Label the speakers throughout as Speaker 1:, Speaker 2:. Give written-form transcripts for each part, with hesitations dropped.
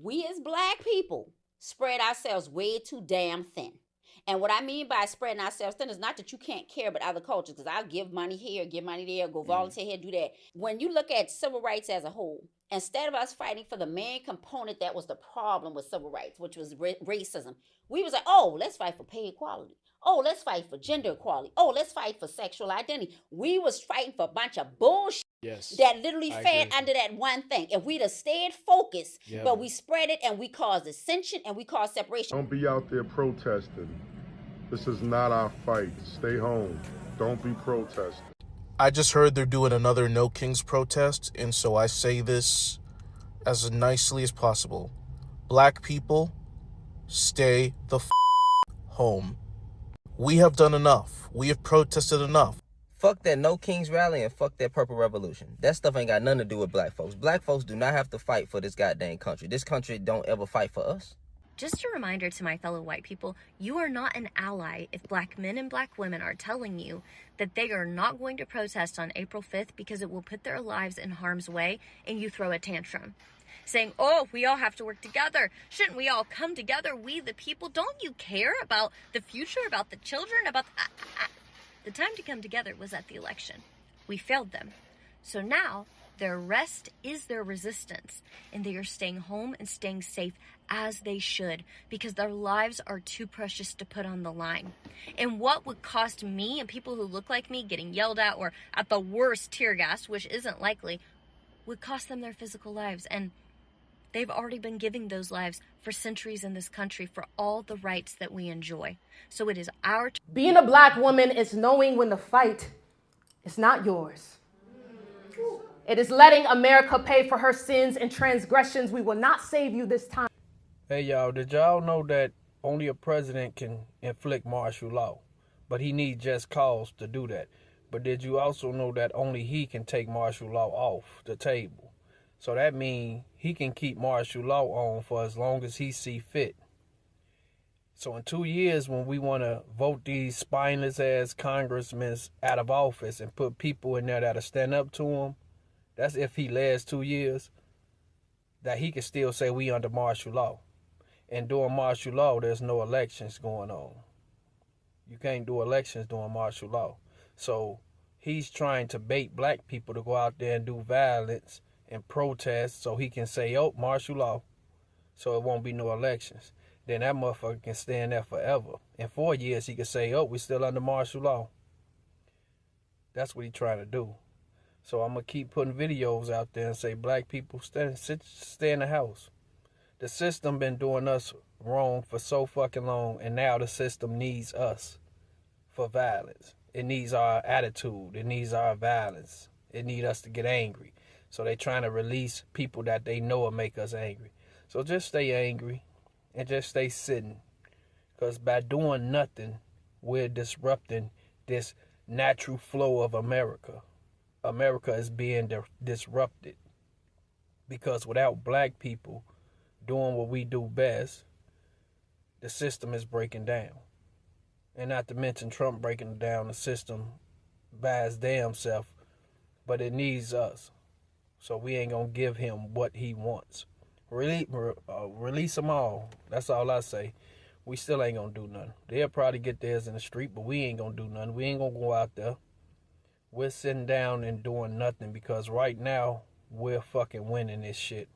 Speaker 1: we as black people spread ourselves way too damn thin. And what I mean by spreading ourselves thin is not that you can't care about other cultures, because I'll give money here, give money there, go volunteer here, do that. When you look at civil rights as a whole, instead of us fighting for the main component that was the problem with civil rights, which was racism, we was like, oh, let's fight for pay equality. Oh, let's fight for gender equality. Oh, let's fight for sexual identity. We was fighting for a bunch of bullshit. Yes, that literally fed under that one thing. If we'd have stayed focused, but we spread it and we caused dissension and we caused separation.
Speaker 2: Don't be out there protesting. This is not our fight. Stay home. Don't be protesting.
Speaker 3: I just heard they're doing another No Kings protest, and so I say this as nicely as possible. Black people, stay the home. We have done enough. We have protested enough.
Speaker 4: Fuck that No Kings rally and fuck that Purple Revolution. That stuff ain't got nothing to do with black folks. Black folks do not have to fight for this goddamn country. This country don't ever fight for us.
Speaker 5: Just a reminder to my fellow white people, you are not an ally if black men and black women are telling you that they are not going to protest on April 5th because it will put their lives in harm's way and you throw a tantrum. Saying, oh, we all have to work together. Shouldn't we all come together, we the people? Don't you care about the future, about the children, about... The time to come together was at the election. We failed them. So now, their rest is their resistance, and they are staying home and staying safe as they should, because their lives are too precious to put on the line. And what would cost me and people who look like me getting yelled at or at the worst tear gas, which isn't likely, would cost them their physical lives. And they've already been giving those lives for centuries in this country for all the rights that we enjoy. So it is our...
Speaker 6: Being a black woman is knowing when the fight is not yours. It is letting America pay for her sins and transgressions. We will not save you this time.
Speaker 7: Hey, y'all, did y'all know that only a president can inflict martial law? But he needs just cause to do that. But did you also know that only he can take martial law off the table? So that means he can keep martial law on for as long as he see fit. So in 2 years, when we want to vote these spineless ass congressmen out of office and put people in there that'll stand up to him, that's if he lasts 2 years, that he can still say we under martial law. And during martial law, there's no elections going on. You can't do elections during martial law. So he's trying to bait black people to go out there and do violence and protest so he can say, oh, martial law, so it won't be no elections. Then that motherfucker can stay in there forever. In 4 years, he can say, oh, we're still under martial law. That's what he's trying to do. So I'm going to keep putting videos out there and say, black people, stay in the house. The system been doing us wrong for so fucking long, and now the system needs us for violence. It needs our attitude. It needs our violence. It needs us to get angry. So they trying to release people that they know will make us angry. So just stay angry and just stay sitting. Because by doing nothing, we're disrupting this natural flow of America. America is being disrupted. Because without black people doing what we do best, the system is breaking down. And not to mention Trump breaking down the system by his damn self, but it needs us. So we ain't gonna give him what he wants. Release them all. That's all I say. We still ain't gonna do nothing. They'll probably get theirs in the street, but we ain't gonna do nothing. We ain't gonna go out there. We're sitting down and doing nothing because right now we're fucking winning this shit.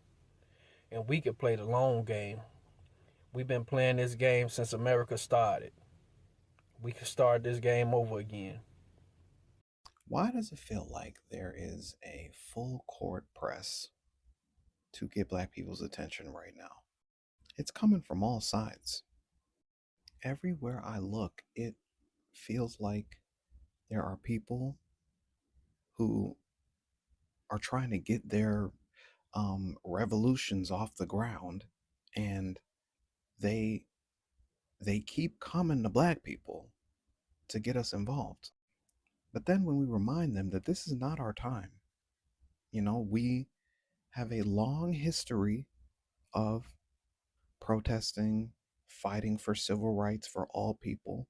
Speaker 7: And we could play the long game. We've been playing this game since America started. We could start this game over again.
Speaker 8: Why does it feel like there is a full court press to get black people's attention right now? It's coming from all sides. Everywhere I look, it feels like there are people who are trying to get their revolutions off the ground, and they keep coming to black people to get us involved. But then when we remind them that this is not our time, we have a long history of protesting, fighting for civil rights for all people.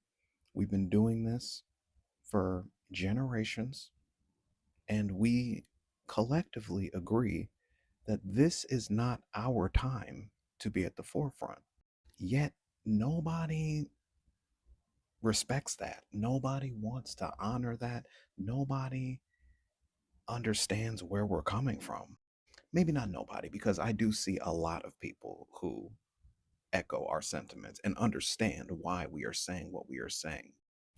Speaker 8: We've been doing this for generations, and we collectively agree that this is not our time to be at the forefront. Yet nobody respects that. Nobody wants to honor that. Nobody understands where we're coming from. Maybe not nobody, because I do see a lot of people who echo our sentiments and understand why we are saying what we are saying.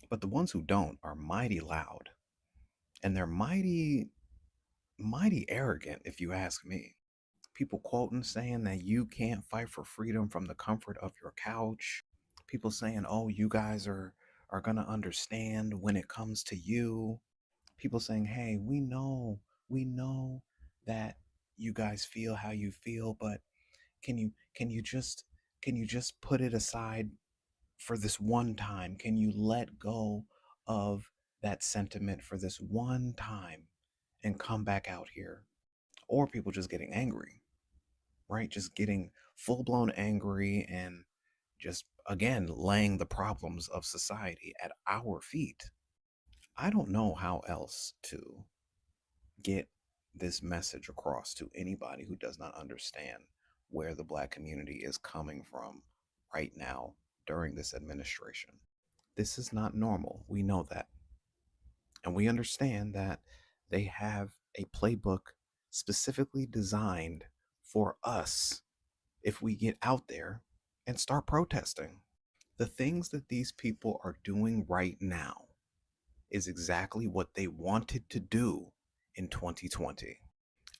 Speaker 8: But the ones who don't are mighty loud, and they're mighty arrogant, if you ask me. People quoting saying that you can't fight for freedom from the comfort of your couch. People saying, oh, you guys are gonna understand when it comes to you. People saying, hey, we know that you guys feel how you feel, but can you just put it aside for this one time? Can you let go of that sentiment for this one time and come back out here? Or people just getting angry, right? Just getting full-blown angry and just, again, laying the problems of society at our feet. I don't know how else to get this message across to anybody who does not understand where the Black community is coming from right now during this administration. This is not normal. We know that. And we understand that they have a playbook specifically designed for us if we get out there and start protesting. The things that these people are doing right now is exactly what they wanted to do in 2020.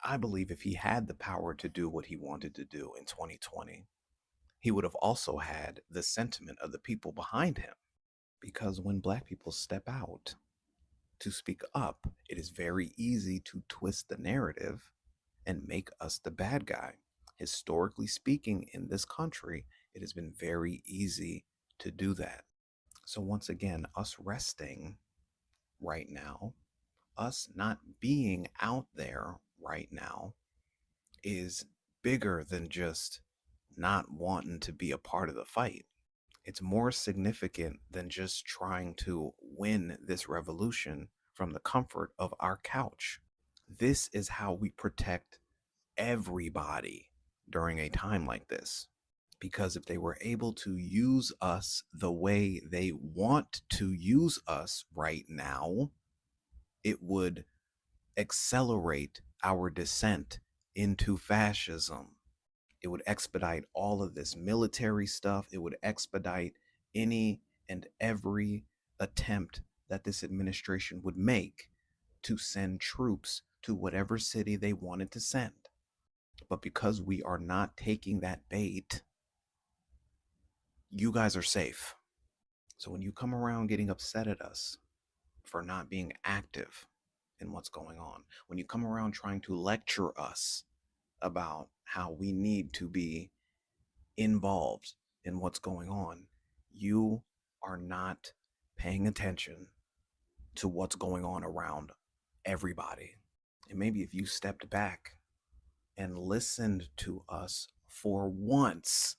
Speaker 8: I believe if he had the power to do what he wanted to do in 2020, he would have also had the sentiment of the people behind him. Because when Black people step out to speak up, it is very easy to twist the narrative and make us the bad guy. Historically speaking, in this country, it has been very easy to do that. So once again, us resting right now, us not being out there right now, is bigger than just not wanting to be a part of the fight. It's more significant than just trying to win this revolution from the comfort of our couch. This is how we protect everybody during a time like this. Because if they were able to use us the way they want to use us right now, it would accelerate our descent into fascism. It would expedite all of this military stuff. It would expedite any and every attempt that this administration would make to send troops to whatever city they wanted to send. But because we are not taking that bait, you guys are safe. So when you come around getting upset at us for not being active in what's going on, when you come around trying to lecture us about how we need to be involved in what's going on, you are not paying attention to what's going on around everybody. And maybe if you stepped back and listened to us for once,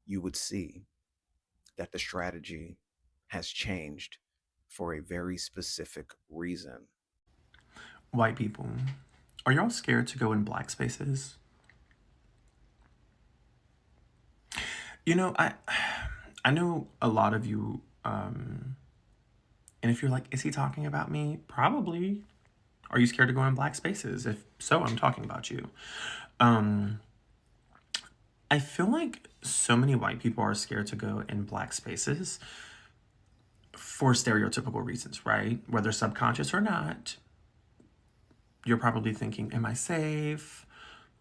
Speaker 8: you would see that the strategy has changed for a very specific reason.
Speaker 9: White people, are y'all scared to go in Black spaces? You know, I know a lot of you, and if you're like, is he talking about me? Probably. Are you scared to go in Black spaces? If so, I'm talking about you. I feel like so many white people are scared to go in Black spaces for stereotypical reasons, right? Whether subconscious or not, you're probably thinking, am I safe?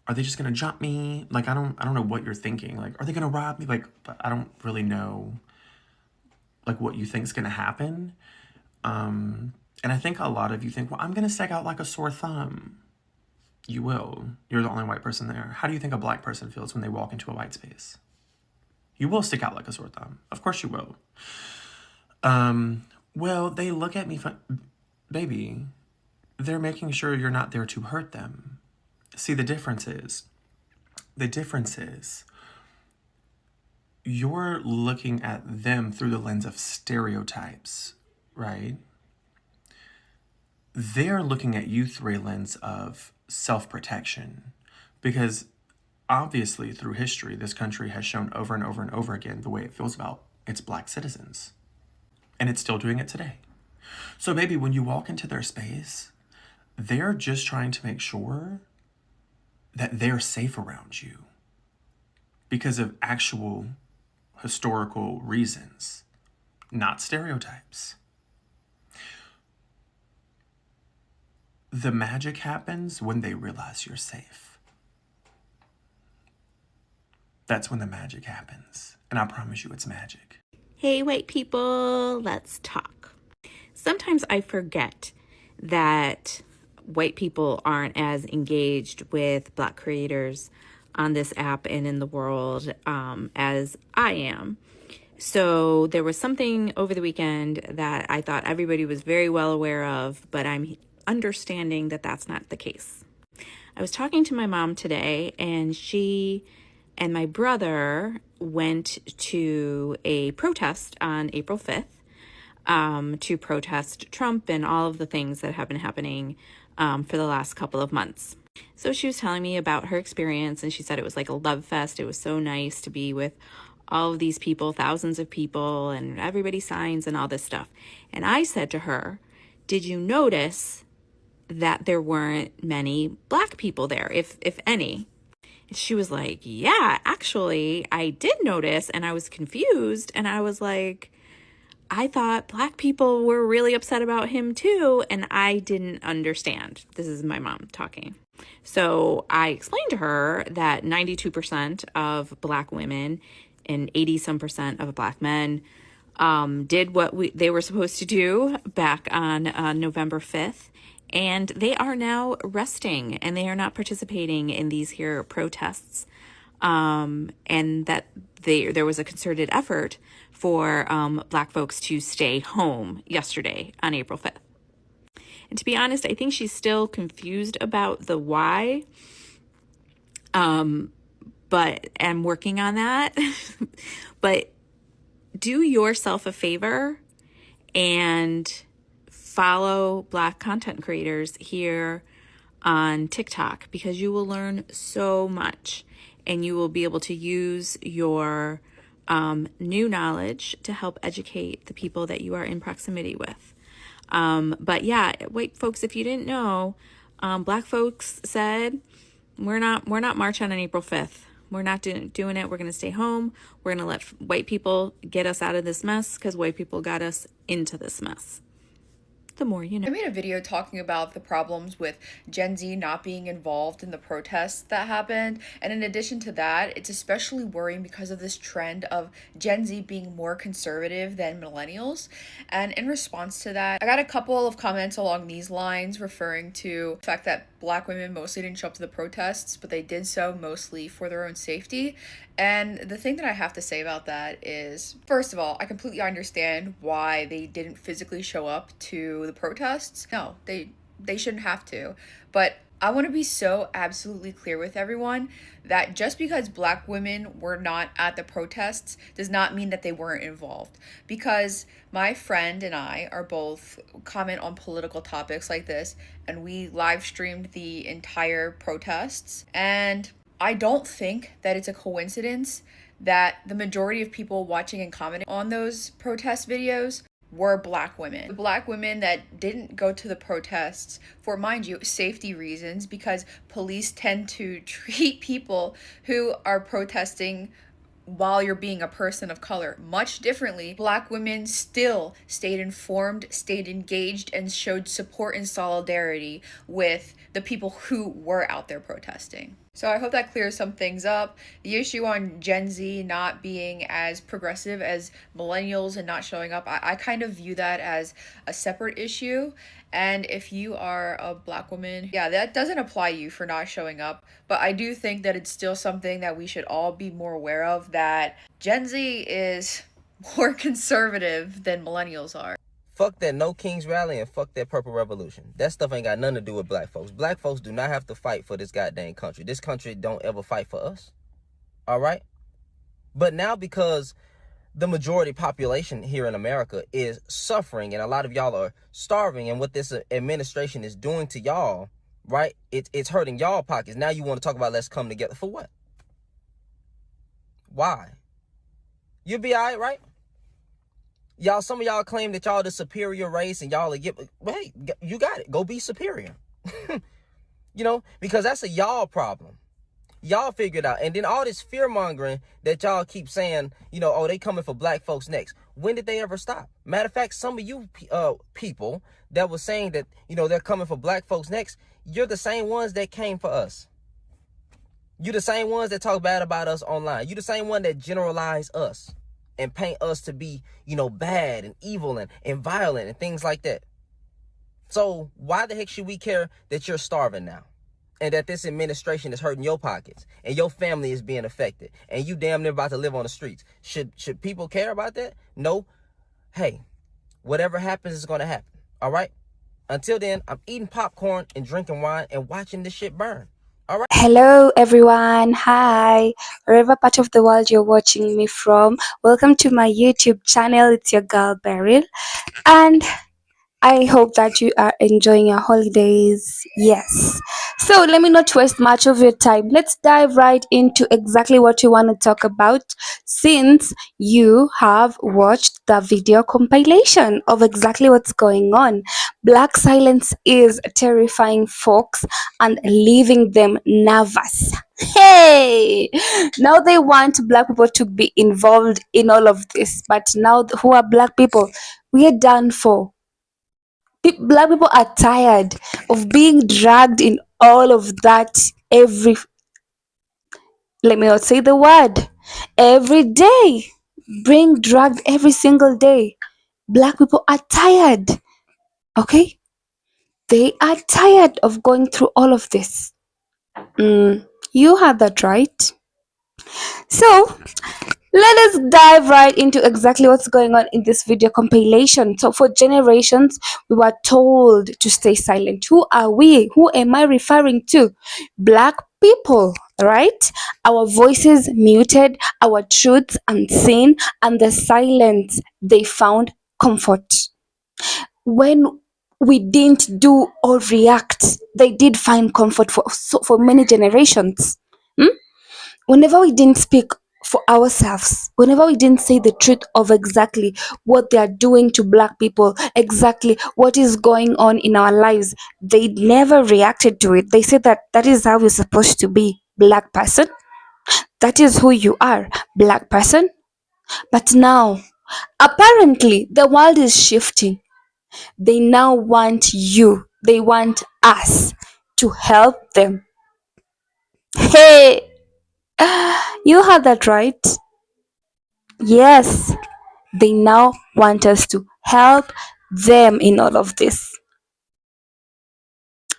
Speaker 9: Are they just gonna jump me? Like, I don't know what you're thinking. Like, are they gonna rob me? Like, but I don't really know, like, what you think's gonna happen. And I think a lot of you think, well, I'm gonna stick out like a sore thumb. You will. You're the only white person there. How do you think a Black person feels when they walk into a white space? You will stick out like a sore thumb. Of course you will. Well, they look at me baby, they're making sure you're not there to hurt them. See, the difference is you're looking at them through the lens of stereotypes, right? They're looking at you through a lens of self-protection, because Obviously, through history, this country has shown over and over and over again the way it feels about its Black citizens. And it's still doing it today. So maybe when you walk into their space, they're just trying to make sure that they're safe around you because of actual historical reasons, not stereotypes. The magic happens when they realize you're safe. That's when the magic happens. And I promise you it's magic.
Speaker 10: Hey, white people, let's talk. Sometimes I forget that white people aren't as engaged with Black creators on this app and in the world as I am. So there was something over the weekend that I thought everybody was very well aware of, but I'm understanding that that's not the case. I was talking to my mom today, and she and my brother went to a protest on April 5th to protest Trump and all of the things that have been happening for the last couple of months. So she was telling me about her experience, and she said it was like a love fest. It was so nice to be with all of these people, thousands of people, and everybody signs and all this stuff. And I said to her, did you notice that there weren't many Black people there, if any? And she was like, yeah, actually, I did notice, and I was confused, and I was like, I thought Black people were really upset about him too, and I didn't understand. This is my mom talking. So I explained to her that 92% of Black women and 80% of Black men did what they were supposed to do back on November 5th. And they are now resting, and they are not participating in these here protests. And that there was a concerted effort for Black folks to stay home yesterday on April 5th. And to be honest, I think she's still confused about the why. But I'm working on that. But do yourself a favor and follow Black content creators here on TikTok, because you will learn so much, and you will be able to use your new knowledge to help educate the people that you are in proximity with. But yeah, white folks, if you didn't know, Black folks said, we're not marching on April 5th. We're not doing it. We're going to stay home. We're going to let white people get us out of this mess, because white people got us into this mess. The more you know.
Speaker 11: I made a video talking about the problems with Gen Z not being involved in the protests that happened. And in addition to that, it's especially worrying because of this trend of Gen Z being more conservative than millennials. And in response to that, I got a couple of comments along these lines referring to the fact that Black women mostly didn't show up to the protests, but they did so mostly for their own safety. And the thing that I have to say about that is, first of all, I completely understand why they didn't physically show up to the protests. No, they shouldn't have to. But I want to be so absolutely clear with everyone that just because Black women were not at the protests does not mean that they weren't involved. Because my friend and I are both comment on political topics like this, and we live streamed the entire protests. And I don't think that it's a coincidence that the majority of people watching and commenting on those protest videos were Black women. The Black women that didn't go to the protests for, mind you, safety reasons, because police tend to treat people who are protesting while you're being a person of color much differently. Black women still stayed informed, stayed engaged, and showed support and solidarity with the people who were out there protesting. So I hope that clears some things up. The issue on Gen Z not being as progressive as millennials and not showing up, I kind of view that as a separate issue. And if you are a Black woman, yeah, that doesn't apply to you for not showing up. But I do think that it's still something that we should all be more aware of, that Gen Z is more conservative than millennials are.
Speaker 4: Fuck that No Kings rally and fuck that Purple Revolution. That stuff ain't got nothing to do with Black folks. Black folks do not have to fight for this goddamn country. This country don't ever fight for us. All right? But now, because the majority population here in America is suffering, and a lot of y'all are starving, and what this administration is doing to y'all, right? It's hurting y'all pockets. Now you want to talk about let's come together. For what? Why? You'll be all right? Y'all, some of y'all claim that y'all the superior race and y'all are hey, you got it. Go be superior. You know, because that's a y'all problem. Y'all figure it out. And then all this fear mongering that y'all keep saying, you know, oh, they coming for black folks next. When did they ever stop? Matter of fact, some of you people that was saying that, you know, they're coming for black folks next, you're the same ones that came for us. You're the same ones that talk bad about us online. You're the same one that generalize us and paint us to be, you know, bad and evil and violent and things like that. So why the heck should we care that you're starving now? And that this administration is hurting your pockets and your family is being affected and you damn near about to live on the streets. Should people care about that? No. Hey, whatever happens is going to happen. All right. Until then, I'm eating popcorn and drinking wine and watching this shit burn. All right.
Speaker 12: Hello everyone. Hi. Wherever part of the world you're watching me from, welcome to my YouTube channel. It's your girl Beryl. And I hope that you are enjoying your holidays. Yes. So let me not waste much of your time. Let's dive right into exactly what you want to talk about, since you have watched the video compilation of exactly what's going on. Black silence is terrifying folks and leaving them nervous. Hey, now they want black people to be involved in all of this, but now who are black people? We are done for. Black people are tired of being dragged in all of that let me not say the word, every day, being dragged every single day. Black people are tired. Okay, they are tired of going through all of this. You had that right. So let us dive right into exactly what's going on in this video compilation. So for generations, we were told to stay silent. Who are we? Who am I referring to? Black people, right? Our voices muted, our truths unseen, and the silence, they found comfort. When we didn't do or react, they did find comfort for many generations. Whenever we didn't speak for ourselves, whenever we didn't say the truth of exactly what they are doing to black people, exactly what is going on in our lives, they never reacted to it. They said that is how we're supposed to be. Black person, that is who you are, black person. But now, apparently, the world is shifting. They now want you, they want us to help them. Hey, you heard that right. Yes, they now want us to help them in all of this.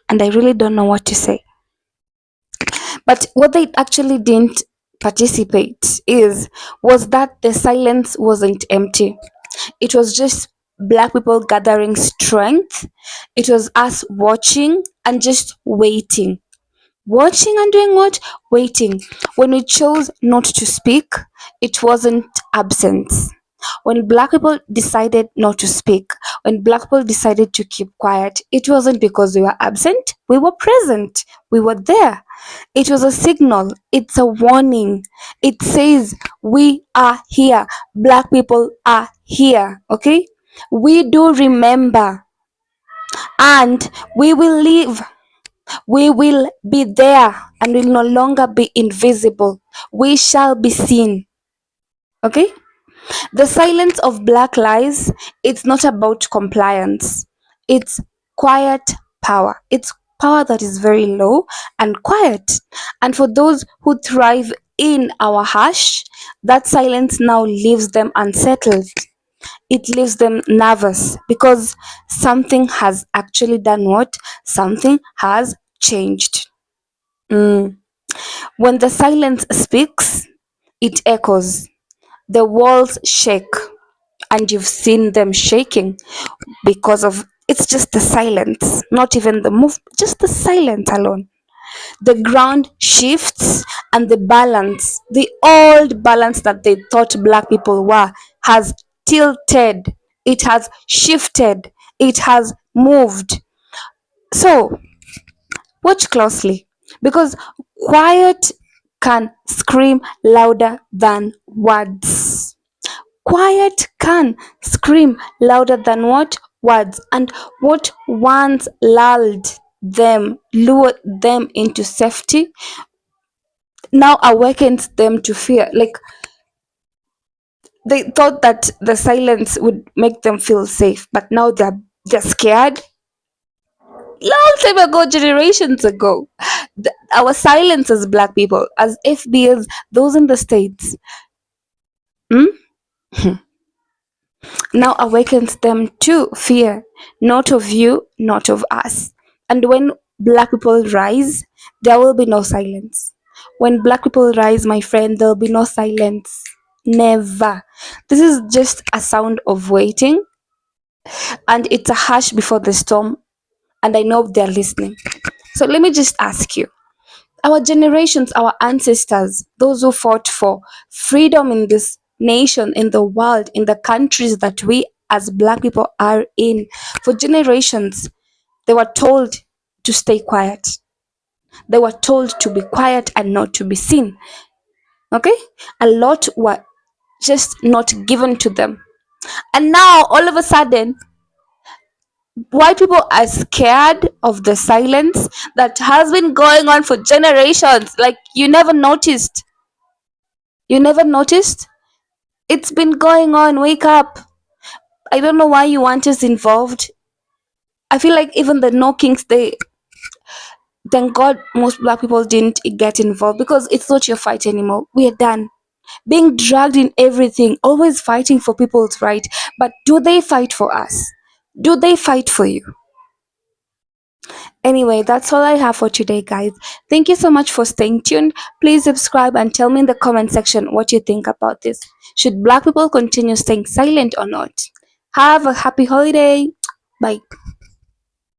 Speaker 12: And I really don't know what to say. But what they actually didn't participate was that the silence wasn't empty. It was just black people gathering strength. It was us watching and just waiting. Watching and doing what? Waiting. When we chose not to speak, it wasn't absence. When black people decided not to speak, when black people decided to keep quiet, it wasn't because we were absent. We were present. We were there. It was a signal. It's a warning. It says we are here. Black people are here. Okay? We do remember. And we will live. We will be there and will no longer be invisible. We shall be seen. Okay? The silence of black lies, it's not about compliance. It's quiet power. It's power that is very low and quiet. And for those who thrive in our hush, that silence now leaves them unsettled. It leaves them nervous because something has actually done what? Something has changed. When the silence speaks, it echoes. The walls shake, and you've seen them shaking because of it's just the silence, not even the move, just the silence alone. The ground shifts, and the balance, the old balance that they thought black people were, has tilted. It has shifted. It has moved. So watch closely, because quiet can scream louder than words. Quiet can scream louder than what? Words. And what once lulled them, lured them into safety, now awakens them to fear. Like, they thought that the silence would make them feel safe, but now they're scared. Long time ago, generations ago, our silence as black people, as FBS, those in the States, now awakens them to fear, not of you, not of us. And when black people rise, there will be no silence. When black people rise, my friend, there'll be no silence. Never. This is just a sound of waiting, and it's a hush before the storm. And I know they're listening. So let me just ask you, our generations, our ancestors, those who fought for freedom in this nation, in the world, in the countries that we as black people are in, for generations, they were told to stay quiet. They were told to be quiet and not to be seen. Okay? A lot were just not given to them. And now, all of a sudden, white people are scared of the silence that has been going on for generations. Like, you never noticed. You never noticed? It's been going on. Wake up. I don't know why you want us involved. I feel like even the No Kings, thank God most black people didn't get involved, because it's not your fight anymore. We are done being dragged in everything, always fighting for people's right. But do they fight for us? Do they fight for you? Anyway, that's all I have for today, guys. Thank you so much for staying tuned. Please subscribe and tell me in the comment section what you think about this. Should black people continue staying silent or not? Have a happy holiday. Bye.